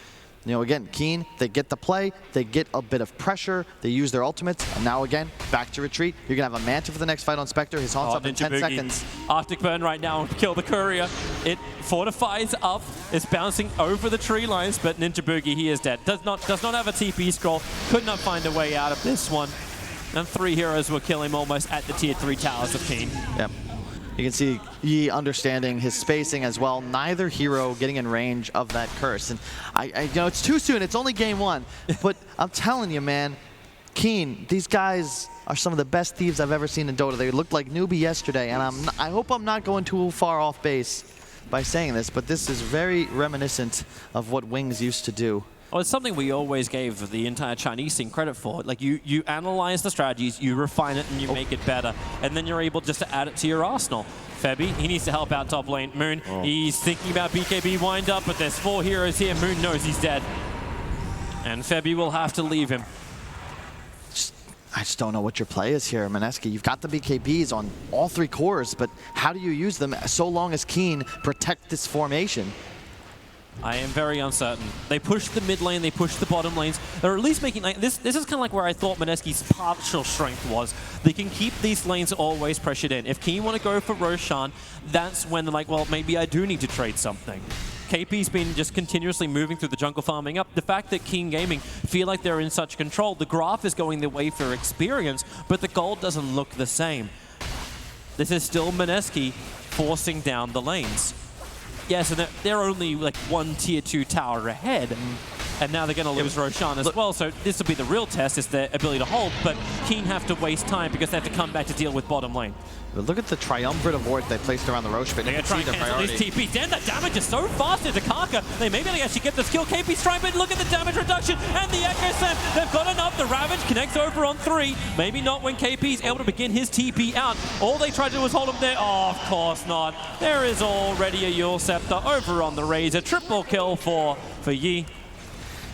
[SPEAKER 2] you know, again, Keen, they get the play, they get a bit of pressure, they use their ultimates, and now again, back to retreat. You're gonna have a Manta for the next fight on Spectre. His haunt's up in 10 seconds.
[SPEAKER 1] Arctic Burn right now, kill the courier. It fortifies up, it's bouncing over the tree lines, but Ninja Boogie, he is dead. Does not have a TP scroll, could not find a way out of this one. And 3 heroes will kill him almost at the tier 3 towers of Keen.
[SPEAKER 2] Yep. You can see Yi understanding his spacing as well. Neither hero getting in range of that curse. And you know, it's too soon. It's only game 1. But I'm telling you, man, Keen, these guys are some of the best thieves I've ever seen in Dota. They looked like newbie yesterday, and I hope I'm not going too far off base by saying this, but this is very reminiscent of what Wings used to do.
[SPEAKER 1] Well, it's something we always gave the entire Chinese scene credit for. Like, you analyze the strategies, you refine it, and you make it better. And then you're able just to add it to your arsenal. Febby, he needs to help out top lane. Moon, he's thinking about BKB wind up, but there's 4 heroes here. Moon knows he's dead. And Febby will have to leave him.
[SPEAKER 2] I just don't know what your play is here, Mineski. You've got the BKBs on all 3 cores, but how do you use them so long as Keen protect this formation?
[SPEAKER 1] I am very uncertain. They push the mid lane, they push the bottom lanes. They're at least making, like, this is kind of like where I thought Mineski's partial strength was. They can keep these lanes always pressured in. If Keen want to go for Roshan, that's when they're like, well, maybe I do need to trade something. KP's been just continuously moving through the jungle, farming up. The fact that King Gaming feel like they're in such control, the graph is going their way for experience, but the gold doesn't look the same. This is still Mineski forcing down the lanes. Yes, and they're only like 1 tier 2 tower ahead, and now they're going to lose Roshan as well, so this will be the real test, is their ability to hold, but Keen have to waste time because they have to come back to deal with bottom lane.
[SPEAKER 2] But look at the triumvirate of wards they placed around the Roche pit.
[SPEAKER 1] They're going to try and cancel these TPs. Damn, that damage is so fast into Karka. They may be able to actually get the skill. KP's trying, but look at the damage reduction and the Echo Slam. They've got enough. The Ravage connects over on 3. Maybe not when KP's able to begin his TP out. All they tried to do was hold him there. Oh, of course not. There is already a Yule Scepter over on the Razor. Triple kill for Yi.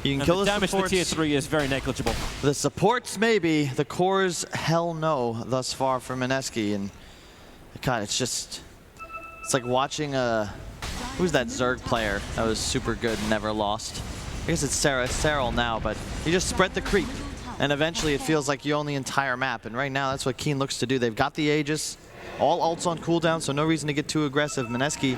[SPEAKER 2] You can kill
[SPEAKER 1] the
[SPEAKER 2] the
[SPEAKER 1] damage
[SPEAKER 2] supports.
[SPEAKER 1] to tier 3 is very negligible.
[SPEAKER 2] The supports, maybe. The cores, hell no, thus far for Mineski. And God, it's It's like watching who's that Zerg player that was super good and never lost? I guess it's Serral now, but you just spread the creep, and eventually it feels like you own the entire map. And right now, that's what Keen looks to do. They've got the Aegis, all ults on cooldown, so no reason to get too aggressive. Mineski,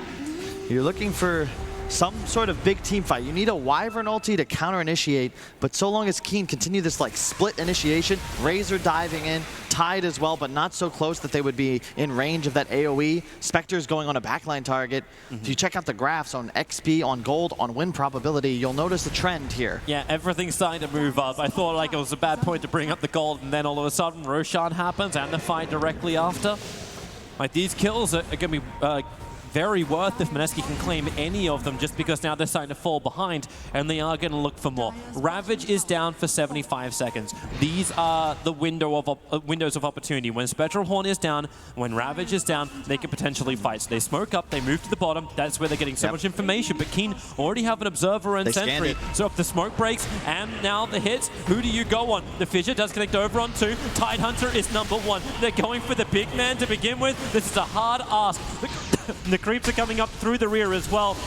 [SPEAKER 2] you're looking for some sort of big team fight. You need a Wyvern ulti to counter-initiate, but so long as Keen continue this like split initiation, Razor diving in, tied as well, but not so close that they would be in range of that AoE. Spectre's going on a backline target. If you check out the graphs on XP, on gold, on win probability, you'll notice a trend here.
[SPEAKER 1] Yeah, everything's starting to move up. I thought like it was a bad point to bring up the gold, and then all of a sudden Roshan happens and the fight directly after. Like these kills are going to be very worth if Mineski can claim any of them, just because now they're starting to fall behind and they are going to look for more. Ravage is down for 75 seconds. These are the windows of opportunity. When Spectral Horn is down, when Ravage is down, they can potentially fight. So they smoke up, they move to the bottom. That's where they're getting so much information. But Keen already have an Observer and Sentry. So if the smoke breaks and now the hits, who do you go on? The Fissure does connect over on 2. Tidehunter is number 1. They're going for the big man to begin with. This is a hard ask. The creeps are coming up through the rear as well.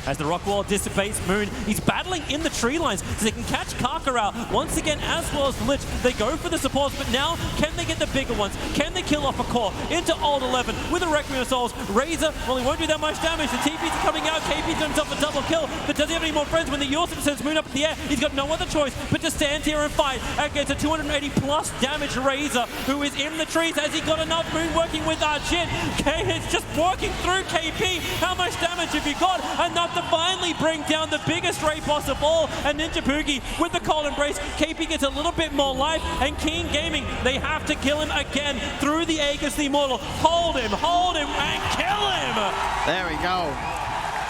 [SPEAKER 1] As the rock wall dissipates, Moon, he's battling in the tree lines so they can catch Kaka out once again, as well as the Lich. They go for the supports, but now can they get the bigger ones? Can they kill off a core into Old 11 with a Requiem of Souls? Razor, well, he won't do that much damage. The TPs are coming out. KP's got himself a double kill, but does he have any more friends? When the Yorsum sends Moon up in the air, he's got no other choice but to stand here and fight against a 280 plus damage Razor, who is in the trees. Has he got enough? Moon working with Jhin. It's just working through KP. How much damage have you got? Enough to finally bring down the biggest Ray boss of all, and Ninja Poogie with the cold embrace. KP gets a little bit more life, and Keen Gaming, they have to kill him again through the Aegis the Immortal. Hold him, and kill him!
[SPEAKER 2] There we go.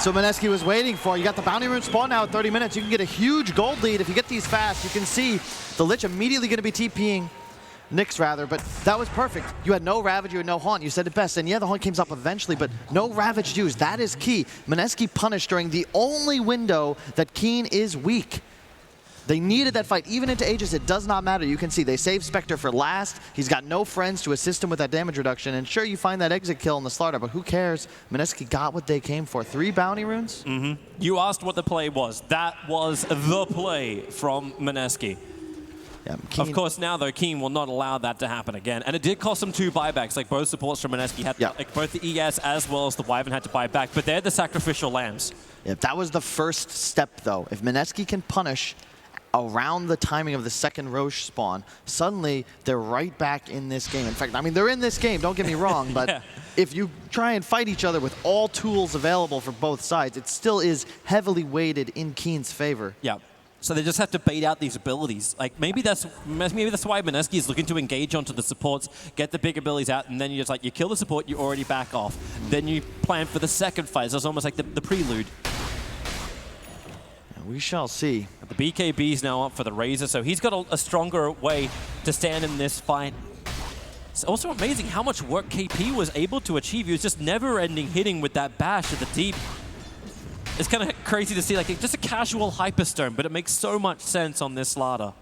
[SPEAKER 2] So Mineski was waiting for. You got the bounty rune spawn now at 30 minutes. You can get a huge gold lead if you get these fast. You can see the Lich immediately going to be TPing. Nyx rather, but that was perfect. You had no Ravage, you had no Haunt. You said it best, and yeah, the Haunt came up eventually, but no Ravage used. That is key. Mineski punished during the only window that Keen is weak. They needed that fight. Even into Aegis, it does not matter. You can see they saved Spectre for last. He's got no friends to assist him with that damage reduction, and sure, you find that exit kill in the slaughter, but who cares? Mineski got what they came for. 3 bounty runes?
[SPEAKER 1] You asked what the play was. That was the play from Mineski.
[SPEAKER 2] Yeah,
[SPEAKER 1] of course, now though, Keen will not allow that to happen again, and it did cost them 2 buybacks. Like both supports from Mineski had, like both the ES as well as the Wyvern had to buy back, but they're the sacrificial lambs.
[SPEAKER 2] Yeah, that was the first step, though. If Mineski can punish around the timing of the second Roche spawn, suddenly they're right back in this game. In fact, I mean, they're in this game, don't get me wrong, but if you try and fight each other with all tools available for both sides, it still is heavily weighted in Keen's favor.
[SPEAKER 1] Yeah. So they just have to bait out these abilities. Like maybe that's why Mineski is looking to engage onto the supports, get the big abilities out, and then you just like you kill the support, you already back off. Then you plan for the second phase. It's almost like the prelude.
[SPEAKER 2] We shall see.
[SPEAKER 1] The BKB is now up for the Razor, so he's got a stronger way to stand in this fight. It's also amazing how much work KP was able to achieve. He was just never-ending hitting with that bash at the deep. It's kind of crazy to see, like, just a casual Hyperstone, but it makes so much sense on this ladder.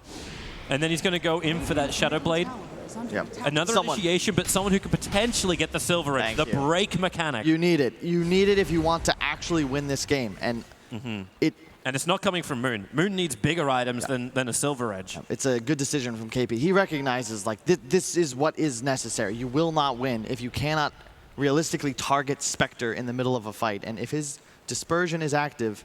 [SPEAKER 1] And then he's going to go in for that Shadow Blade.
[SPEAKER 2] Yep.
[SPEAKER 1] Another initiation, but someone who could potentially get the Silver Edge, the break mechanic.
[SPEAKER 2] You need it. You need it if you want to actually win this game. And
[SPEAKER 1] and it's not coming from Moon. Moon needs bigger items than a Silver Edge.
[SPEAKER 2] It's a good decision from KP. He recognizes, like, this is what is necessary. You will not win if you cannot realistically target Spectre in the middle of a fight. And if his Dispersion is active,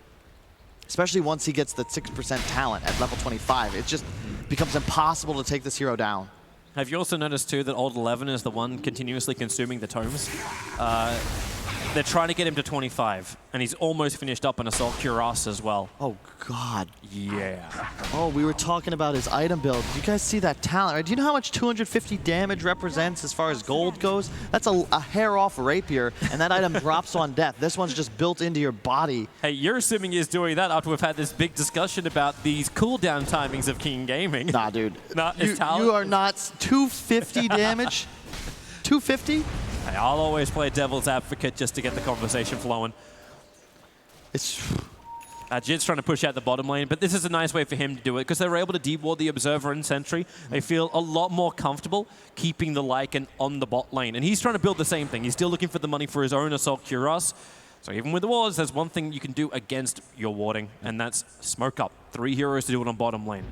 [SPEAKER 2] especially once he gets the 6% talent at level 25. It just becomes impossible to take this hero down.
[SPEAKER 1] Have you also noticed, too, that Old 11 is the one continuously consuming the tomes? They're trying to get him to 25, and he's almost finished up an Assault Cuirass as well.
[SPEAKER 2] Oh, God.
[SPEAKER 1] Yeah.
[SPEAKER 2] Oh, we were talking about his item build. Do you guys see that talent? Right? Do you know how much 250 damage represents as far as gold goes? That's a hair-off rapier, and that item drops on death. This one's just built into your body.
[SPEAKER 1] Hey, you're assuming he's doing that after we've had this big discussion about these cooldown timings of Keen Gaming.
[SPEAKER 2] Nah, dude.
[SPEAKER 1] Nah,
[SPEAKER 2] you are not 250 damage? 250?
[SPEAKER 1] Hey, I'll always play devil's advocate just to get the conversation flowing. Jit's trying to push out the bottom lane, but this is a nice way for him to do it because they were able to deward the Observer and Sentry. They feel a lot more comfortable keeping the Lycan on the bot lane. And he's trying to build the same thing. He's still looking for the money for his own Assault Cuirass. So even with the wards, there's one thing you can do against your warding, and that's smoke up. 3 heroes to do it on bottom lane.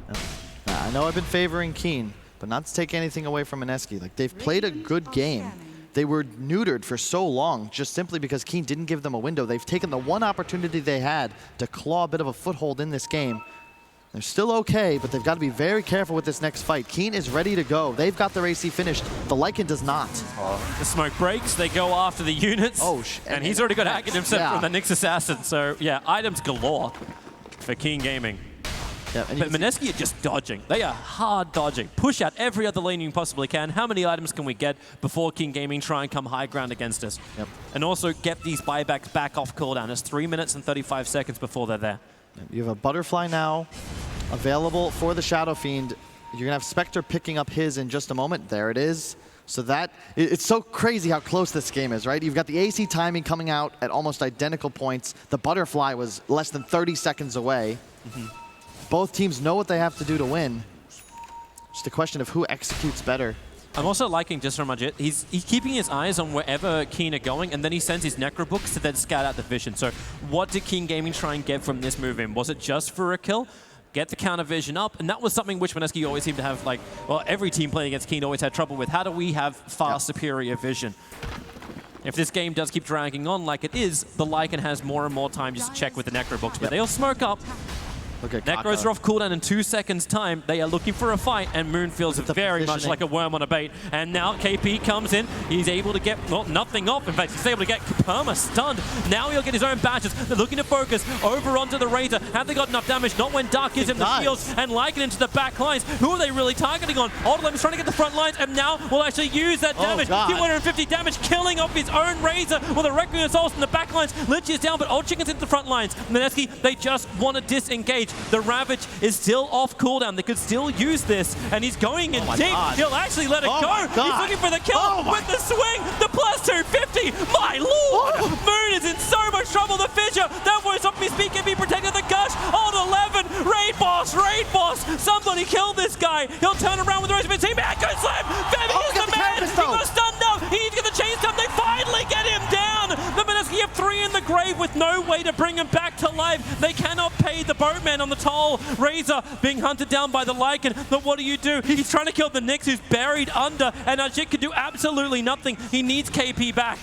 [SPEAKER 2] I know I've been favoring Keen, but not to take anything away from Mineski. Like, they've played a good game. They were neutered for so long just simply because Keen didn't give them a window. They've taken the one opportunity they had to claw a bit of a foothold in this game. They're still okay, but they've got to be very careful with this next fight. Keen is ready to go. They've got their AC finished. The Lycan does not.
[SPEAKER 1] The smoke breaks. They go after the units.
[SPEAKER 2] Oh,
[SPEAKER 1] and he's already got Hackett himself from the Nyx Assassin. So, yeah, items galore for Keen Gaming.
[SPEAKER 2] Yeah,
[SPEAKER 1] but Mineski are just dodging. They are hard dodging. Push out every other lane you possibly can. How many items can we get before King Gaming try and come high ground against us?
[SPEAKER 2] Yep.
[SPEAKER 1] And also get these buybacks back off cooldown. It's 3 minutes and 35 seconds before they're there.
[SPEAKER 2] You have a Butterfly now available for the Shadow Fiend. You're going to have Spectre picking up his in just a moment. There it is. So it's so crazy how close this game is, right? You've got the AC timing coming out at almost identical points. The Butterfly was less than 30 seconds away. Both teams know what they have to do to win. Just a question of who executes better.
[SPEAKER 1] I'm also liking just from Ajit. He's keeping his eyes on wherever Keen are going, and then he sends his Necrobooks to then scout out the vision. So what did Keen Gaming try and get from this move in? Was it just for a kill? Get the counter vision up, and that was something which Mineski always seemed to have, like, well, every team playing against Keen always had trouble with. How do we have far superior vision? If this game does keep dragging on like it is, the Lycan has more and more time just to check with the Necrobooks, but they'll smoke up. Necros are off cooldown in 2 seconds time. They are looking for a fight, and Moon feels very much like a worm on a bait. And now KP comes in. He's able to get, well, nothing off. In fact, he's able to get Perma stunned. Now he'll get his own badges. They're looking to focus over onto the Razor. Have they got enough damage? Not when Dark gives him the shields and Lycan into the back lines. Who are they really targeting on? Oldham is trying to get the front lines, and now will actually use that damage. 250 damage, killing off his own Razor with a Requiem Assault in the back lines. Lich is down, but Old Chicken's into the front lines. Mineski, they just want to disengage. The Ravage is still off cooldown. They could still use this, and he's going in deep. He'll actually let it go. He's looking for the kill with the swing. The plus 250. My lord! Moon is in so much trouble. The fissure. That was off his speed can be protected. The gush on 11. Raid boss. Raid boss. Somebody kill this guy. He'll turn around with the rest of his team. Echo Slam. Femi is the man. He got stunned now. He needs to get the chain stun. They finally get him down. The Mineski have 3 in the grave with no way to bring him back to life. They cannot pay the boatman on the toll. Razor being hunted down by the Lycan, but what do you do? He's trying to kill the Nyx, who's buried under, and Ajit can do absolutely nothing. He needs KP back.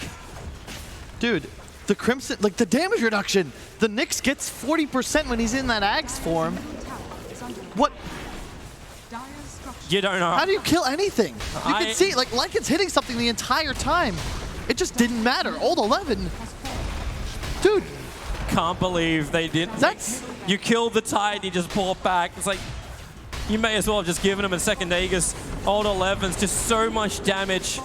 [SPEAKER 2] Dude, the Crimson, like the damage reduction, the Nyx gets 40% when he's in that Ags form. What?
[SPEAKER 1] You don't know.
[SPEAKER 2] How do you kill anything? You can see, like, Lycan's hitting something the entire time. It just didn't matter. Old 11. Dude.
[SPEAKER 1] Can't believe they didn't. You killed the Tide, you just pull it back. It's like, you may as well have just given him a second Aegis. Old 11's just so much damage.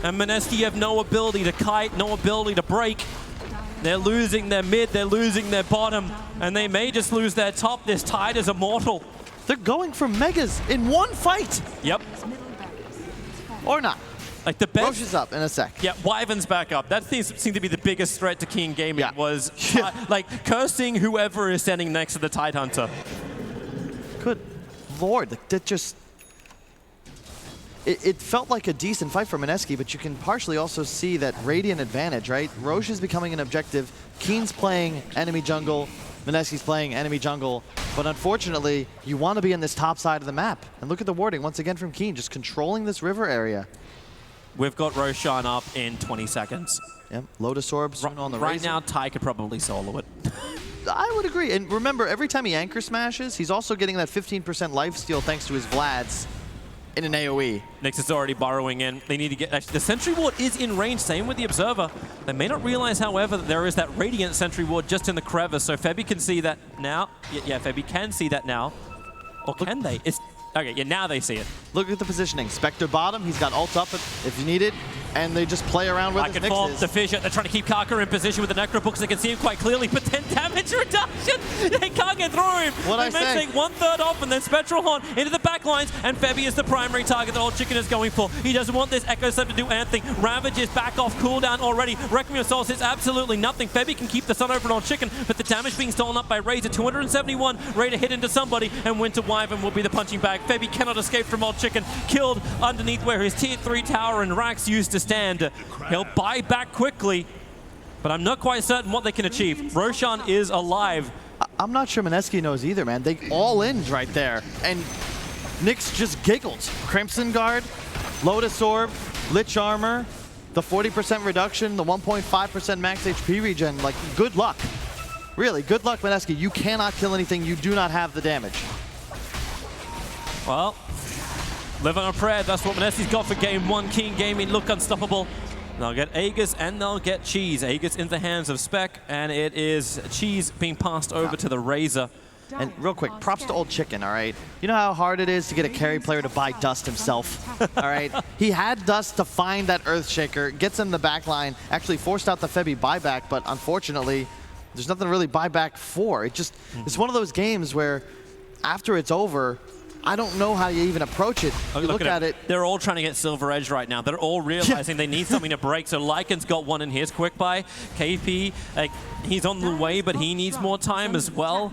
[SPEAKER 1] And Mineski have no ability to kite, no ability to break. They're losing their mid, they're losing their bottom, and they may just lose their top. This Tide is immortal.
[SPEAKER 2] They're going for Megas in one fight.
[SPEAKER 1] Yep.
[SPEAKER 2] Or not.
[SPEAKER 1] Like the best.
[SPEAKER 2] Rosh is up in a sec.
[SPEAKER 1] Yeah, Wyvern's back up. That seemed to be the biggest threat to King Gaming was like cursing whoever is standing next to the Tidehunter.
[SPEAKER 2] Good lord, like, that just... It felt like a decent fight for Mineski, but you can partially also see that Radiant advantage, right? Rosh is becoming an objective. Keen's playing enemy jungle. Mineski's playing enemy jungle. But unfortunately, you want to be in this top side of the map. And look at the warding once again from Keen, just controlling this river area.
[SPEAKER 1] We've got Roshan up in 20 seconds.
[SPEAKER 2] Yep, Lotus Orb soon on the
[SPEAKER 1] Right
[SPEAKER 2] Razor.
[SPEAKER 1] now, Ty could probably solo it.
[SPEAKER 2] I would agree. And remember, every time he anchor smashes, he's also getting that 15% lifesteal thanks to his Vlads in an AoE.
[SPEAKER 1] Nyx is already burrowing in. They need to get... Actually, the Sentry Ward is in range. Same with the Observer. They may not realize, however, that there is that Radiant Sentry Ward just in the crevice. So Febby can see that now. Yeah, Febby can see that now. Or can they? Okay, yeah, now they see it.
[SPEAKER 2] Look at the positioning. Spectre bottom, he's got ult up if you need it, and they just play around with his
[SPEAKER 1] fall
[SPEAKER 2] Nyx is.
[SPEAKER 1] the fissure. They're trying to keep Kaka in position with the Necrobooks. They can see him quite clearly, but then damage reduction. They can't get through him.
[SPEAKER 2] What'd I say?
[SPEAKER 1] Take 1/3 off, and then Spectral Horn into the back. back lines, and Febby is the primary target that Old Chicken is going for. He doesn't want this Echo Slam to do anything. Ravage is back off cooldown already. Requiem of Souls is absolutely nothing. Febby can keep the sun over on Old Chicken, but the damage being stolen up by Razor. 271, ready to hit into somebody, and Winter Wyvern will be the punching bag. Febby cannot escape from Old Chicken, killed underneath where his tier 3 tower and Rax used to stand. He'll buy back quickly, but I'm not quite certain what they can achieve. Roshan is alive.
[SPEAKER 2] I'm not sure Mineski knows either, man. They all in right there, and Nyx just giggled. Crimson Guard, Lotus Orb, Lich Armor, the 40% reduction, the 1.5% max HP regen. Like, good luck. Really, good luck, Mineski. You cannot kill anything. You do not have the damage.
[SPEAKER 1] Well, live on a prayer. That's what Mineski's got for game 1. King Gaming look unstoppable. They'll get Aegis and they'll get Cheese. Aegis in the hands of Spec, and it is Cheese being passed over to the Razor.
[SPEAKER 2] And real quick, props to Old Chicken, all right? You know how hard it is to get a carry player to buy Dust himself, all right? He had Dust to find that Earthshaker, gets in the back line, actually forced out the Febby buyback, but unfortunately, there's nothing to really buy back for. It just, it's one of those games where after it's over, I don't know how you even approach it. You look at it.
[SPEAKER 1] They're all trying to get Silver Edge right now. They're all realizing they need something to break. So Lycan's got one in his quick buy. KP, he's on the way, but he needs more time as well.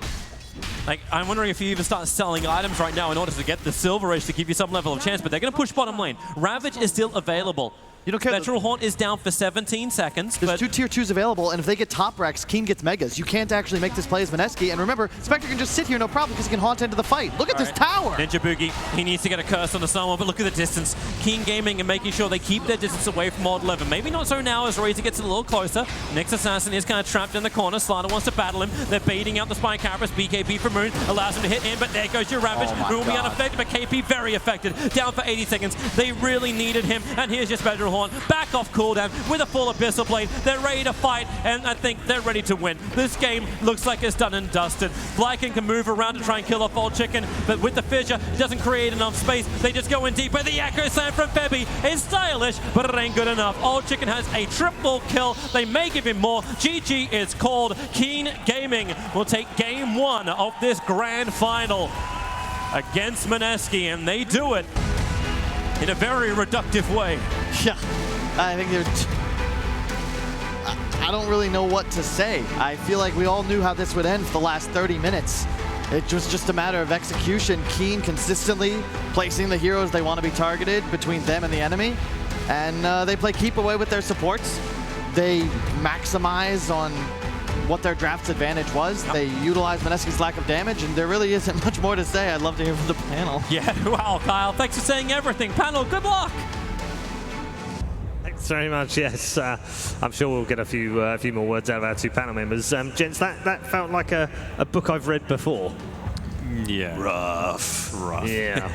[SPEAKER 1] Like, I'm wondering if you even start selling items right now in order to get the Silver Edge to give you some level of chance, but they're going to push bottom lane. Ravage is still available.
[SPEAKER 2] You don't care.
[SPEAKER 1] Spectral Haunt is down for 17 seconds.
[SPEAKER 2] There's 2 tier 2s available, and if they get top Rex, Keen gets Megas. You can't actually make this play as Mineski. And remember, Spectre can just sit here no problem because he can haunt into the fight. Look at this tower!
[SPEAKER 1] Ninja Boogie, he needs to get a curse on the someone, but look at the distance. King Gaming and making sure they keep their distance away from Odd 11. Maybe not so now as Razor gets a little closer. Nyx Assassin is kind of trapped in the corner. Slanna wants to battle him. They're baiting out the Spine Carapace. BKB for Moon allows him to hit in, but there goes your Ravage. Moon will be unaffected, but KP very affected. Down for 80 seconds. They really needed him, and here's your Spectral Horn. Back off cooldown with a full Abyssal Blade. They're ready to fight, and I think they're ready to win. This game looks like it's done and dusted. Lycan can move around to try and kill off Old Chicken, but with the fissure, it doesn't create enough space. They just go in deeper. The Echo Slam from Febby is stylish, but it ain't good enough. Old Chicken has a triple kill. They may give him more. GG is called. Keen Gaming will take game 1 of this grand final against Mineski, and they do it in a very reductive way.
[SPEAKER 2] Yeah. I think I don't really know what to say. I feel like we all knew how this would end for the last 30 minutes. It was just a matter of execution. Keen consistently placing the heroes they want to be targeted between them and the enemy. And they play keep away with their supports. They maximize on what their draft's advantage was. They utilize Mineski's lack of damage, and there really isn't much more to say. I'd love to hear from the panel.
[SPEAKER 1] Yeah, wow, Kyle, thanks for saying everything. Panel, good luck.
[SPEAKER 3] Thanks very much. Yes, I'm sure we'll get a few more words out of our 2 panel members. Gents, that felt like a book I've read before.
[SPEAKER 4] Yeah. Rough.
[SPEAKER 3] Yeah.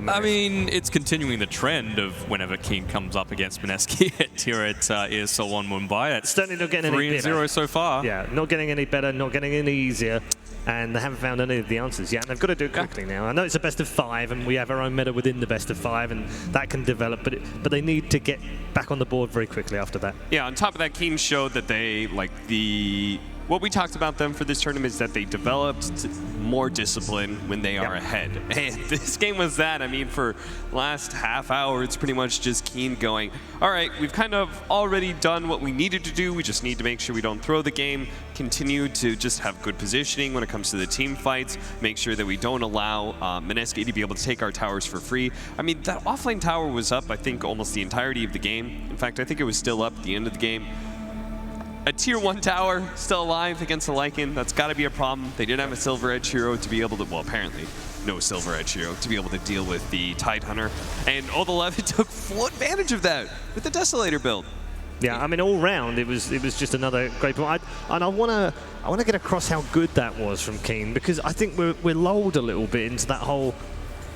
[SPEAKER 4] I mean, it's continuing the trend of whenever King comes up against Mineski here at ESL One Mumbai. It's
[SPEAKER 3] certainly not getting any better.
[SPEAKER 4] 3-0 so far.
[SPEAKER 3] Yeah, not getting any better, not getting any easier. And they haven't found any of the answers yet, and they've got to do it quickly now. I know it's a best of 5, and we have our own meta within the best of 5, and that can develop, but they need to get back on the board very quickly after that.
[SPEAKER 4] Yeah, on top of that, King showed that they, what we talked about them for this tournament is that they developed more discipline when they are ahead. And this game was that. I mean, for last half hour, it's pretty much just Keen going, all right, we've kind of already done what we needed to do. We just need to make sure we don't throw the game, continue to just have good positioning when it comes to the team fights, make sure that we don't allow Mineski to be able to take our towers for free. I mean, that offlane tower was up, I think, almost the entirety of the game. In fact, I think it was still up at the end of the game. A tier 1 tower still alive against the Lycan. That's got to be a problem. They didn't have a Silver Edge hero to be able to, well, apparently no Silver Edge hero to be able to deal with the Tidehunter. And Old 11 took full advantage of that with the Desolator build.
[SPEAKER 3] Yeah, I mean, all round, it was just another great point. And I want to get across how good that was from Keen, because I think we're lulled a little bit into that whole.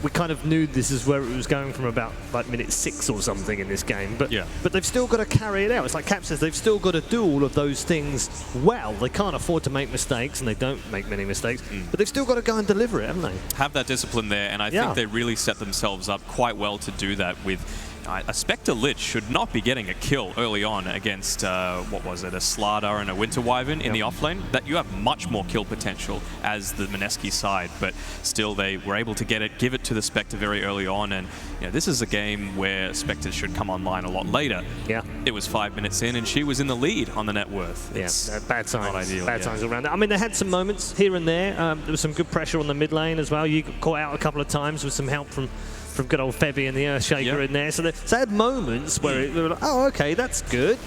[SPEAKER 3] We kind of knew this is where it was going from about like minute 6 or something in this game, but they've still got to carry it out. It's like Cap says, they've still got to do all of those things well. They can't afford to make mistakes, and they don't make many mistakes, but they've still got to go and deliver it, haven't they?
[SPEAKER 4] Have that discipline there, and I think they really set themselves up quite well to do that with a Spectre Lich should not be getting a kill early on against, what was it, a Slardar and a Winter Wyvern in the offlane. That you have much more kill potential as the Mineski side, but still they were able to give it to the Spectre very early on, and this is a game where Spectre should come online a lot later.
[SPEAKER 3] Yeah.
[SPEAKER 4] It was 5 minutes in and she was in the lead on the net worth.
[SPEAKER 3] Yeah, bad signs.
[SPEAKER 4] Not ideal,
[SPEAKER 3] bad signs around there. I mean, they had some moments here and there. There was some good pressure on the mid lane as well. You got caught out a couple of times with some help from good old Febby and the Earthshaker in there. So they had moments where they were like, oh, okay, that's good.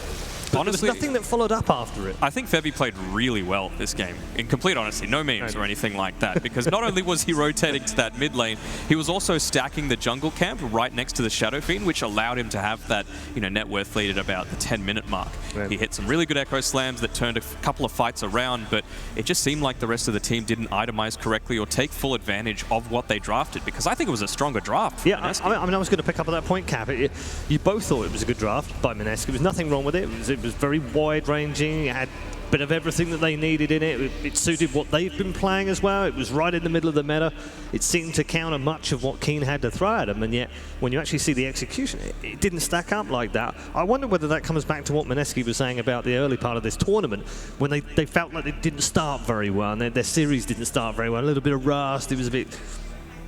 [SPEAKER 3] But
[SPEAKER 4] Honestly,
[SPEAKER 3] there was nothing that followed up after it.
[SPEAKER 4] I think Febby played really well this game. In complete honesty, no memes or anything like that. Because not only was he rotating to that mid lane, he was also stacking the jungle camp right next to the Shadow Fiend, which allowed him to have that net worth lead at about the 10-minute mark.
[SPEAKER 3] Right.
[SPEAKER 4] He hit some really good echo slams that turned a couple of fights around, but it just seemed like the rest of the team didn't itemize correctly or take full advantage of what they drafted. Because I think it was a stronger draft for Mineski.
[SPEAKER 3] I mean, I was going to pick up on that point, Cap. You both thought it was a good draft by Mineski. There was nothing wrong with it. It was very wide-ranging. It had a bit of everything that they needed in it. It suited what they've been playing as well. It was right in the middle of the meta. It seemed to counter much of what Keen had to throw at them, and yet when you actually see the execution, it didn't stack up like that. I wonder whether that comes back to what Mineski was saying about the early part of this tournament, when they felt like it didn't start very well, and their series didn't start very well. A little bit of rust. It was a bit...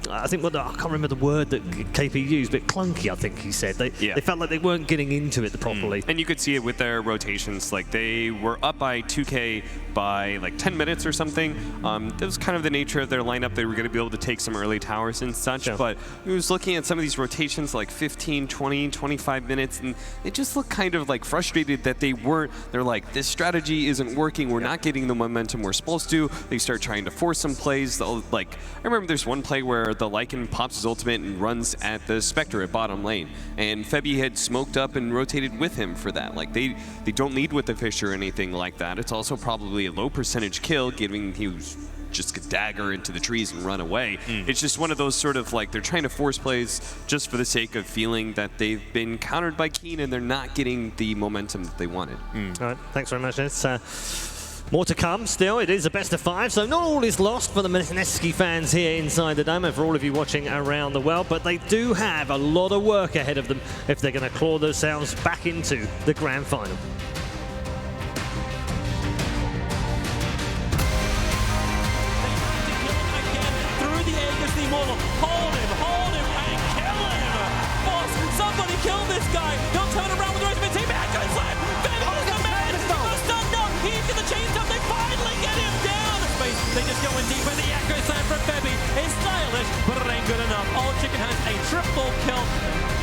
[SPEAKER 3] I think I can't remember the word that KP used, but clunky, I think he said. They felt like they weren't getting into it properly.
[SPEAKER 4] And you could see it with their rotations. Like, they were up by 2K by like 10 minutes or something. That was kind of the nature of their lineup. They were going to be able to take some early towers and such. Yeah. But he was looking at some of these rotations like 15, 20, 25 minutes, and it just looked kind of like frustrated that they weren't. They're like, this strategy isn't working. We're not getting the momentum we're supposed to. They start trying to force some plays. Like, I remember there's one play where the Lycan pops his ultimate and runs at the Spectre at bottom lane, and Febby had smoked up and rotated with him for that. Like, they don't lead with the fish or anything like that. It's also probably a low percentage kill, given he was just a dagger into the trees and run away. It's just one of those sort of like, they're trying to force plays just for the sake of feeling that they've been countered by Keen and they're not getting the momentum that they wanted.
[SPEAKER 3] All right, thanks very much. It's more to come still. It is a best of 5, so not all is lost for the Mineski fans here inside the Dome and for all of you watching around the world, but they do have a lot of work ahead of them if they're going to claw themselves back into the grand final.
[SPEAKER 1] Hold him, and kill him! Boss, somebody kill this guy! He'll turn around with the rest of his team. Echo Slam! Febby is the man! He got stunned up! He's in the chain up. They finally get him down! They just go in deep with the Echo Slam from Febby. It's stylish, but it ain't good enough. Old Chicken has a triple kill.